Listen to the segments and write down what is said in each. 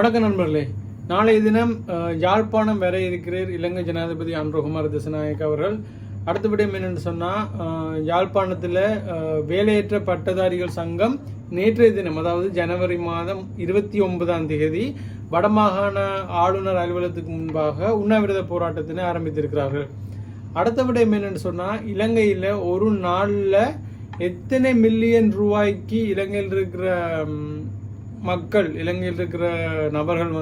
வணக்கம் நண்பர்களே. நாளைய தினம் யாழ்ப்பாணம் வர இருக்கிறார் இலங்கை ஜனாதிபதி அனுரகுமார திசாநாயக்க அவர்கள். அடுத்தபடியும் என்னென்னு சொன்னால், யாழ்ப்பாணத்தில் வேலையற்ற பட்டதாரிகள் சங்கம் நேற்றைய தினம், அதாவது ஜனவரி மாதம் 29ஆம் தேதி வடமாகாண ஆளுநர் அலுவலகத்துக்கு முன்பாக உண்ணாவிரத போராட்டத்தினை ஆரம்பித்திருக்கிறார்கள். அடுத்தபடியும் என்னென்னு சொன்னால், இலங்கையில் ஒரு நாளில் எத்தனை மில்லியன் ரூபாய்க்கு இலங்கையில் இருக்கிற மக்கள், இலங்கையில் இருக்கிற நபர்கள்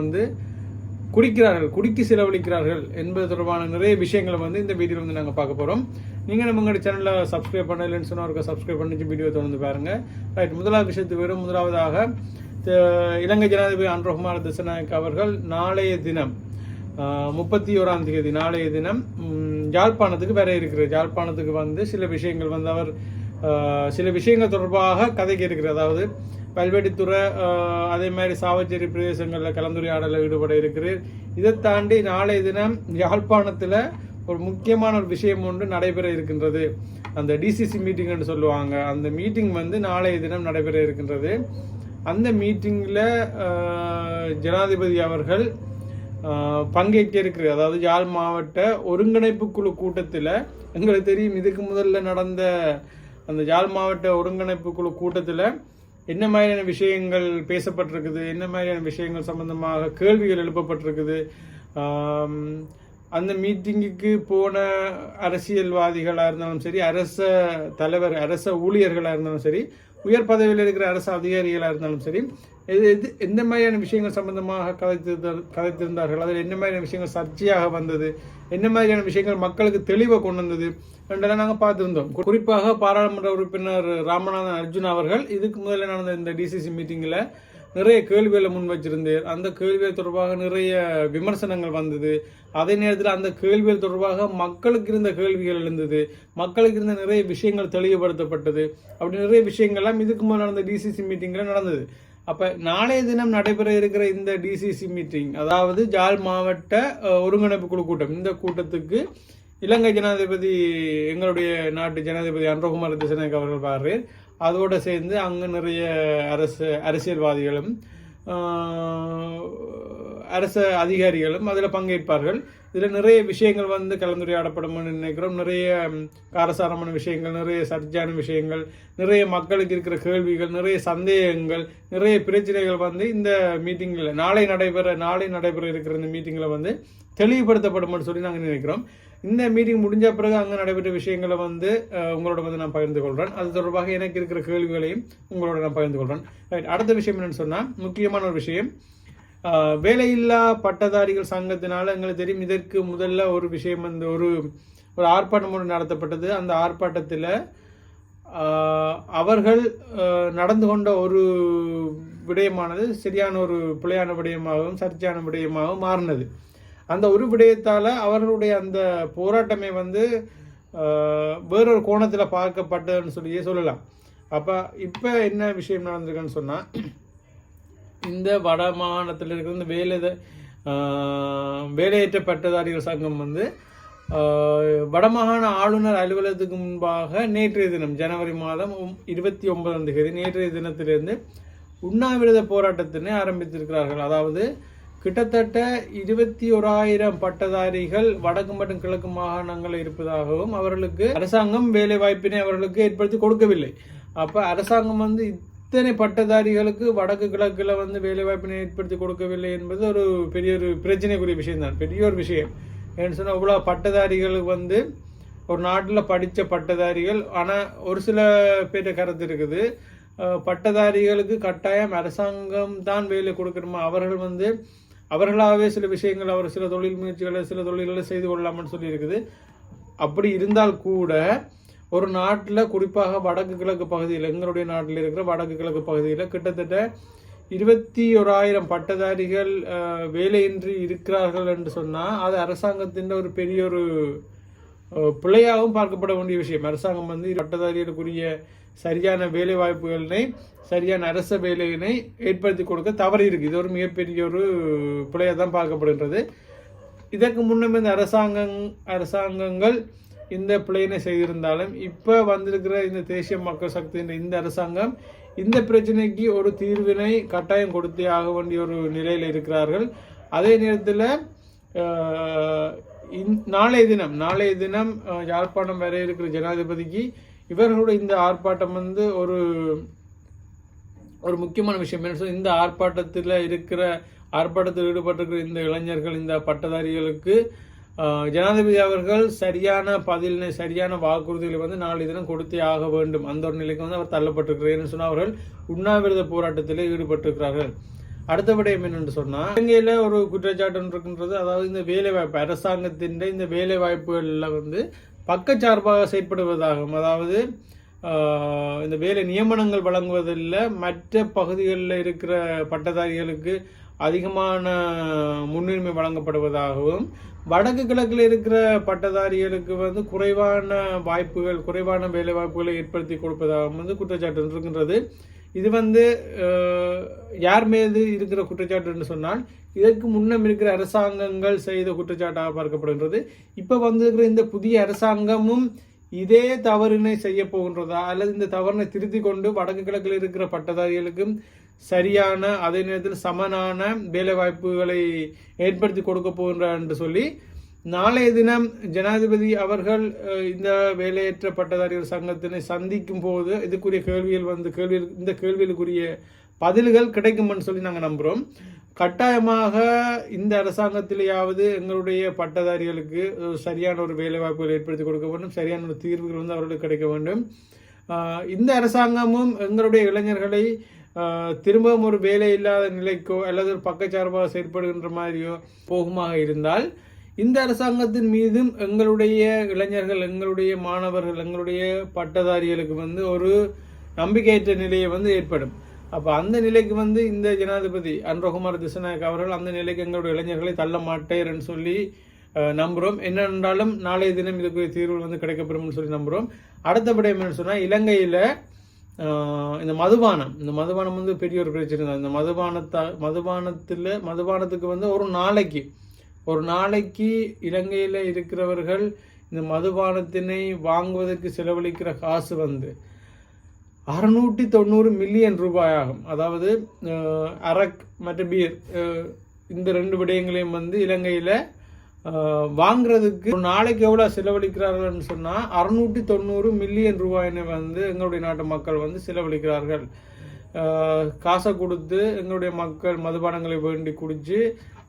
குடிக்கு செலவழிக்கிறார்கள் என்பது தொடர்பான நிறைய விஷயங்களை இந்த வீடியோவில் நாங்கள் பார்க்க போகிறோம். நீங்கள் நம்மளோட சேனலில் சப்ஸ்கிரைப் பண்ணலைன்னு சொன்னால் சப்ஸ்கிரைப் பண்ணிச்சு வீடியோ தொடர்ந்து பாருங்கள். ரைட், முதலாவது விஷயத்துக்கு வரும். முதலாவதாக இலங்கை ஜனாதிபதி அனுரகுமார திசாநாயக்க அவர்கள் நாளைய தினம் 31ஆம் தேதி நாளைய தினம் யாழ்ப்பாணத்துக்கு வர இருக்கிறார். யாழ்ப்பாணத்துக்கு சில விஷயங்கள் அவர் சில விஷயங்கள் தொடர்பாக கதைக்கு இருக்கிறது. அதாவது பல்வெடித்துறை, அதே மாதிரி சாவச்சேரி பிரதேசங்களில் கலந்துரையாடலில் ஈடுபட இருக்கிறார். இதை தாண்டி நாளைய தினம் யாழ்ப்பாணத்தில் ஒரு முக்கியமான ஒரு விஷயம் ஒன்று நடைபெற இருக்கின்றது. அந்த டிசிசி மீட்டிங்னு சொல்லுவாங்க. அந்த மீட்டிங் நாளைய தினம் நடைபெற இருக்கின்றது. அந்த மீட்டிங்கில் ஜனாதிபதி அவர்கள் பங்கேற்க இருக்கிறார். அதாவது யாழ் மாவட்ட ஒருங்கிணைப்பு குழு கூட்டத்தில், எங்களுக்கு தெரியும் இதுக்கு முதல்ல நடந்த அந்த யாழ் மாவட்ட ஒருங்கிணைப்பு குழு கூட்டத்தில் என்ன மாதிரியான விஷயங்கள் பேசப்பட்டிருக்குது, என்ன மாதிரியான விஷயங்கள் சம்பந்தமாக கேள்விகள் எழுப்பப்பட்டிருக்குது. அந்த மீட்டிங்குக்கு போன அரசியல்வாதிகளாக இருந்தாலும் சரி, அரச தலைவர், அரச ஊழியர்களாக இருந்தாலும் சரி, உயர் பதவியில் இருக்கிற அரசு அதிகாரிகளாக இருந்தாலும் சரி, எந்த மாதிரியான விஷயங்கள் சம்பந்தமாக கதைத்திருந்தார்கள், அதில் என்ன மாதிரியான விஷயங்கள் சர்ச்சையாக வந்தது, என்ன மாதிரியான விஷயங்கள் மக்களுக்கு தெளிவை கொண்டு வந்தது என்றெல்லாம் நாங்கள் பார்த்துருந்தோம். குறிப்பாக பாராளுமன்ற உறுப்பினர் ராமநாதன் அர்ஜுன் அவர்கள் இதுக்கு முதல்ல நடந்த இந்த டிசிசி மீட்டிங்கில் நிறைய கேள்விகளை முன் வச்சிருந்தார். அந்த கேள்விகள் தொடர்பாக நிறைய விமர்சனங்கள் வந்தது. அதே நேரத்தில் அந்த கேள்விகள் தொடர்பாக மக்களுக்கு இருந்த கேள்விகள் எழுந்தது, மக்களுக்கு இருந்த நிறைய விஷயங்கள் தெளிவுபடுத்தப்பட்டது. அப்படி நிறைய விஷயங்கள்லாம் இதுக்கு முதல் நடந்த டிசிசி மீட்டிங்கில் நடந்தது. அப்போ நாளைய தினம் நடைபெற இருக்கிற இந்த டிசிசி மீட்டிங், அதாவது யாழ் மாவட்ட ஒருங்கிணைப்பு குழு கூட்டம், இந்த கூட்டத்துக்கு இலங்கை ஜனாதிபதி, எங்களுடைய நாட்டு ஜனாதிபதி அனுரகுமார திசாநாயக்க அவர்கள் பாடுறார். அதோடு சேர்ந்து அங்கே நிறைய அரசியல்வாதிகளும் அரச அதிகாரிகளும் அதில் பங்கேற்பார்கள். இதில் நிறைய விஷயங்கள் கலந்துரையாடப்படும் நினைக்கிறோம். நிறைய காரசாரமான விஷயங்கள், நிறைய சர்ச்சையான விஷயங்கள், நிறைய மக்களுக்கு இருக்கிற கேள்விகள், நிறைய சந்தேகங்கள், நிறைய பிரச்சனைகள் இந்த மீட்டிங்கில் நாளை நடைபெற இருக்கிற இந்த மீட்டிங்கில் தெளிவுபடுத்தப்படும் சொல்லி நாங்கள் நினைக்கிறோம். இந்த மீட்டிங் முடிஞ்ச பிறகு அங்கே நடைபெற்ற விஷயங்களை உங்களோட நான் பகிர்ந்து கொள்கிறேன். அது தொடர்பாக எனக்கு இருக்கிற கேள்விகளையும் உங்களோட நான் பகிர்ந்து கொள்கிறேன். ரைட், அடுத்த விஷயம் என்னன்னு சொன்னால், முக்கியமான ஒரு விஷயம், வேலையில்லா பட்டதாரிகள் சங்கத்தினால எங்களுக்கு தெரியும் இதற்கு முதல்ல ஒரு விஷயம் ஒரு ஆர்ப்பாட்டம் ஒன்று நடத்தப்பட்டது. அந்த ஆர்ப்பாட்டத்தில் அவர்கள் நடந்து கொண்ட ஒரு விடயமானது சரியான ஒரு பிழையான விடயமாகவும் சர்ச்சையான விடயமாகவும் மாறினது. அந்த ஒரு விடயத்தால் அவர்களுடைய அந்த போராட்டமே வேறொரு கோணத்தில் பார்க்கப்பட்டதுன்னு சொல்லியே சொல்லலாம். அப்போ இப்போ என்ன விஷயம் நடந்திருக்குன்னு சொன்னால், இந்த வட மாகாணத்தில் இருக்கிற இந்த வேலையற்ற பட்டதாரிகள் சங்கம் வடமாகாண ஆளுநர் அலுவலகத்துக்கு முன்பாக நேற்றைய தினம் ஜனவரி மாதம் 29ஆம் தேதி நேற்றைய தினத்திலிருந்து உண்ணாவிரத போராட்டத்தினை ஆரம்பித்திருக்கிறார்கள். அதாவது கிட்டத்தட்ட 21,000 பட்டதாரிகள் வடக்கு மற்றும் கிழக்கு மாகாணங்களில் இருப்பதாகவும், அவர்களுக்கு அரசாங்கம் வேலை வாய்ப்பினை அவர்களுக்கு ஏற்படுத்தி கொடுக்கவில்லை. அப்போ அரசாங்கம் இத்தனை பட்டதாரிகளுக்கு வடக்கு கிழக்குல வேலை வாய்ப்பினை ஏற்படுத்தி கொடுக்கவில்லை என்பது ஒரு பெரிய ஒரு பிரச்சனைக்குரிய விஷயம் தான், பெரிய ஒரு விஷயம். ஏன்னு சொன்னால், இவ்வளோ பட்டதாரிகளுக்கு ஒரு நாட்டில் படித்த பட்டதாரிகள், ஆனால் ஒரு சில பேர் கருத்து இருக்குது, பட்டதாரிகளுக்கு கட்டாயம் அரசாங்கம் தான் வேலை கொடுக்கணுமா, அவர்கள் அவர்களாகவே சில விஷயங்கள், அவர் சில தொழில் முயற்சிகளை, சில தொழில்களை செய்து கொள்ளலாம்னு சொல்லி இருக்குது. அப்படி இருந்தால் கூட ஒரு நாட்டில், குறிப்பாக வடக்கு கிழக்கு பகுதியில், எங்களுடைய நாட்டில் இருக்கிற வடக்கு கிழக்கு பகுதியில் கிட்டத்தட்ட 21,000 பட்டதாரிகள் வேலையின்றி இருக்கிறார்கள் என்று சொன்னால், அது அரசாங்கத்தின் ஒரு பெரிய ஒரு பிழையாகவும் பார்க்கப்பட வேண்டிய விஷயம். அரசாங்கம் பட்டதாரிகளுக்குரிய சரியான வேலை வாய்ப்புகளை, சரியான அரச வேலையினை ஏற்படுத்தி கொடுக்க தவறி இருக்கு. இது ஒரு மிகப்பெரிய ஒரு பிழையாக தான் பார்க்கப்படுகின்றது. இதற்கு முன்னும் இந்த அரசாங்கங்கள் இந்த பிழையினை செய்திருந்தாலும், இப்போ வந்திருக்கிற இந்த தேசிய மக்கள் சக்தியின் இந்த அரசாங்கம் இந்த பிரச்சனைக்கு ஒரு தீர்வினை கட்டாயம் கொடுத்தே ஆக வேண்டிய ஒரு நிலையில் இருக்கிறார்கள். அதே நேரத்தில் நாளைய தினம் யாழ்ப்பாணம் வர இருக்கிற ஜனாதிபதிக்கு இவர்களோட இந்த ஆர்ப்பாட்டம் வந்து ஒரு முக்கியமான விஷயம் என்ன, இந்த ஆர்ப்பாட்டத்தில் ஈடுபட்டிருக்கிற இந்த இளைஞர்கள், இந்த பட்டதாரிகளுக்கு ஜனாதிபதி அவர்கள் சரியான பதிலினை, சரியான வாக்குறுதிகளை வந்து நாளை தினம் கொடுத்தே ஆக வேண்டும். அந்த ஒரு நிலைக்கு வந்து அவர் தள்ளப்பட்டிருக்கிறார். என்று சொன்னால் அவர்கள் உண்ணாவிரத போராட்டத்தில் ஈடுபட்டிருக்கிறார்கள். அடுத்த விடயம் என்னென்று சொன்னால், இலங்கையில் ஒரு குற்றச்சாட்டு இருக்கின்றது. அதாவது இந்த வேலைவாய்ப்பு, அரசாங்கத்தின் இந்த வேலை வாய்ப்புகளில் வந்து பக்கச்சார்பாக செயற்படுவதாகும். அதாவது இந்த வேலை நியமனங்கள் வழங்குவதில் மற்ற பகுதிகளில் இருக்கிற பட்டதாரிகளுக்கு அதிகமான முன்னுரிமை வழங்கப்படுவதாகவும், வடக்கு கிழக்கில் இருக்கிற பட்டதாரிகளுக்கு வந்து குறைவான வேலை வாய்ப்புகளை ஏற்படுத்தி கொடுப்பதாகவும் வந்து குற்றச்சாட்டு இருக்கின்றது. இது வந்து யார் மீது இருக்கிற குற்றச்சாட்டு என்று சொன்னால், இதற்கு முன்னம் இருக்கிற அரசாங்கங்கள் செய்த குற்றச்சாட்டாக பார்க்கப்படுகின்றது. இப்போ வந்திருக்கிற இந்த புதிய அரசாங்கமும் இதே தவறினை செய்ய போகின்றதா, அல்லது இந்த தவறினை திருத்தி கொண்டு வடக்கு கிழக்கில் இருக்கிற பட்டதாரிகளுக்கும் சரியான, அதே நேரத்தில் சமனான வேலை வாய்ப்புகளை ஏற்படுத்தி கொடுக்க போகின்றார் என்று சொல்லி நாளைய தினம் ஜனாதிபதி அவர்கள் இந்த வேலையற்ற பட்டதாரிகள் சங்கத்தினை சந்திக்கும் போது இதுக்குரிய இந்த கேள்விகளுக்குரிய பதில்கள் கிடைக்கும் என்று சொல்லி நாங்கள் நம்புகிறோம். கட்டாயமாக இந்த அரசாங்கத்திலேயாவது எங்களுடைய பட்டதாரிகளுக்கு சரியான ஒரு வேலை வாய்ப்புகள் ஏற்படுத்தி கொடுக்க வேண்டும், சரியான ஒரு தீர்வுகள் வந்து அவர்களுக்கு கிடைக்க வேண்டும். இந்த அரசாங்கமும் எங்களுடைய இளைஞர்களை திரும்பவும் ஒரு வேலை இல்லாத நிலைக்கோ அல்லது ஒரு பக்கச்சார்பாக செயற்படுகின்ற மாதிரியோ போகுமாக இருந்தால், இந்த அரசாங்கத்தின் மீதும் எங்களுடைய இளைஞர்கள், எங்களுடைய மாணவர்கள், எங்களுடைய பட்டதாரிகளுக்கு வந்து ஒரு நம்பிக்கையற்ற நிலையை வந்து ஏற்படும். அப்போ அந்த நிலைக்கு வந்து இந்த ஜனாதிபதி அன்ரகுமார் திசாநாயக்க அவர்கள் அந்த நிலைக்கு எங்களுடைய இளைஞர்களை தள்ள மாட்டேன்னு சொல்லி நம்புகிறோம். என்னென்றாலும் நாளைய தினம் இதுக்கு தீர்வு வந்து கிடைக்கப்பெறும்னு சொல்லி நம்புகிறோம். அடுத்தபடி என்னன்னு சொன்னால், இலங்கையில் இந்த மதுபானம் வந்து பெரிய ஒரு பிரச்சனை தான். இந்த மதுபானத்துக்கு வந்து ஒரு நாளைக்கு இலங்கையில் இருக்கிறவர்கள் இந்த மதுபானத்தினை வாங்குவதற்கு செலவழிக்கிற காசு வந்து 690 மில்லியன் ரூபாய் ஆகும். அதாவது அரக் மற்றும் பீர், இந்த ரெண்டு விடயங்களையும் வந்து இலங்கையில் வாங்குறதுக்கு ஒரு நாளைக்கு எவ்வளோ செலவழிக்கிறார்கள்னு சொன்னால் 690 மில்லியன் ரூபாயினை வந்து எங்களுடைய நாட்டு மக்கள் வந்து செலவழிக்கிறார்கள். காசை கொடுத்து எங்களுடைய மக்கள் மதுபானங்களை வேண்டி குடித்து,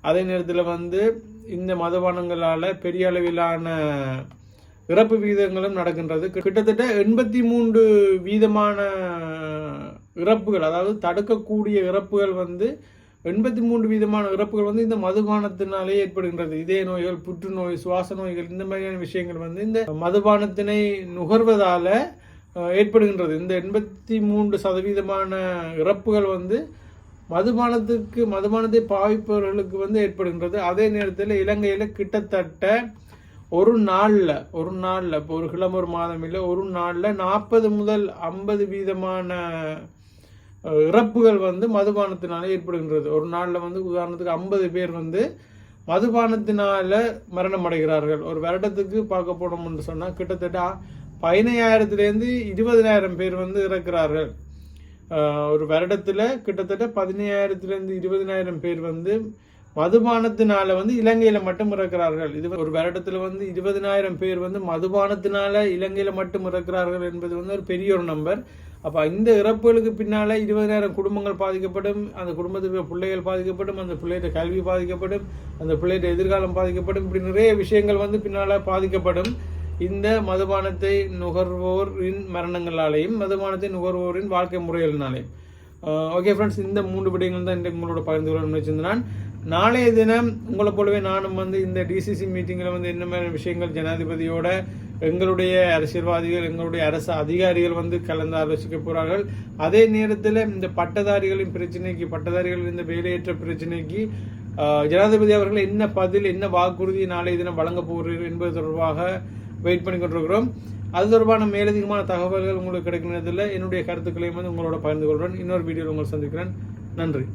அதே நேரத்தில் வந்து இந்த மதுபானங்களால் பெரிய அளவிலான இறப்பு வீதங்களும் நடக்கின்றது. கிட்டத்தட்ட 83 வீதமான இறப்புகள், அதாவது தடுக்கக்கூடிய இறப்புகள் வந்து 83 வீதமான இறப்புகள் வந்து இந்த மதுபானத்தினாலே ஏற்படுகின்றது. இதய நோய்கள், புற்றுநோய், சுவாச நோய்கள், இந்த மாதிரியான விஷயங்கள் வந்து இந்த மதுபானத்தினை நுகர்வதால ஏற்படுகின்றது. இந்த 83% இறப்புகள் வந்து மதுபானத்தை பாவிப்பவர்களுக்கு வந்து ஏற்படுகின்றது. அதே நேரத்தில் இலங்கையில் கிட்டத்தட்ட ஒரு நாளில் இப்போ ஒரு கிழமை ஒரு மாதம் இல்லை, ஒரு நாளில் 40 முதல் 50 வீதமான இறப்புகள் வந்து மதுபானத்தினால ஏற்படுகின்றது. ஒரு நாளில் வந்து உதாரணத்துக்கு 50 பேர் வந்து மதுபானத்தினால மரணம் அடைகிறார்கள். ஒரு வருடத்துக்கு பார்க்க போனோம் என்று சொன்னால் கிட்டத்தட்ட 15,000 20,000 பேர் வந்து இறக்கிறார்கள். ஒரு வருடத்தில் கிட்டத்தட்ட 15,000 20,000 பேர் வந்து மதுபானத்தினால வந்து இலங்கையில மட்டும் இறக்கிறார்கள். இது ஒரு வருடத்துல வந்து 20,000 பேர் வந்து மதுபானத்தினால இலங்கையில மட்டும் இறக்கிறார்கள் என்பது வந்து ஒரு பெரிய ஒரு நம்பர். அப்ப இந்த இறப்புகளுக்கு பின்னால 20,000 குடும்பங்கள் பாதிக்கப்படும், அந்த குடும்பத்துக்கு பிள்ளைகள் பாதிக்கப்படும், அந்த பிள்ளைகிட்ட கல்வி பாதிக்கப்படும், அந்த பிள்ளைகிட்ட எதிர்காலம் பாதிக்கப்படும். இப்படி நிறைய விஷயங்கள் வந்து பின்னால பாதிக்கப்படும். இந்த மதுபானத்தை நுகர்வோரின் மரணங்களாலேயும் மதுபானத்தை நுகர்வோரின் வாழ்க்கை முறைகளினாலேயும். ஓகே ஃப்ரெண்ட்ஸ், இந்த 3 விடயங்கள் தான் இன்றைக்கு உங்களோட பகிர்ந்து கொள்ள நினைச்சிருந்தேன். நாளைய தினம் உங்களை போலவே நானும் வந்து இந்த டிசிசி மீட்டிங்கில் வந்து என்ன மாதிரி விஷயங்கள் ஜனாதிபதியோட எங்களுடைய அரசியல்வாதிகள், எங்களுடைய அரசு அதிகாரிகள் வந்து கலந்து ஆலோசிக்க போகிறார்கள். அதே நேரத்தில் இந்த பட்டதாரிகள் இந்த வேலையற்ற பிரச்சனைக்கு ஜனாதிபதி அவர்கள் என்ன பதில், என்ன வாக்குறுதி நாளைய தினம் வழங்க போகிறார்கள் என்பது தொடர்பாக வெயிட் பண்ணி கொண்டிருக்கிறோம். அது தொடர்பான மேலதிகமான தகவல்கள் உங்களுக்கு கிடைக்கும் நேரத்தில் என்னுடைய கருத்துக்களையும் வந்து உங்களோட பகிர்ந்து கொள்கிறேன். இன்னொரு வீடியோவில் உங்களை சந்திக்கிறேன். நன்றி.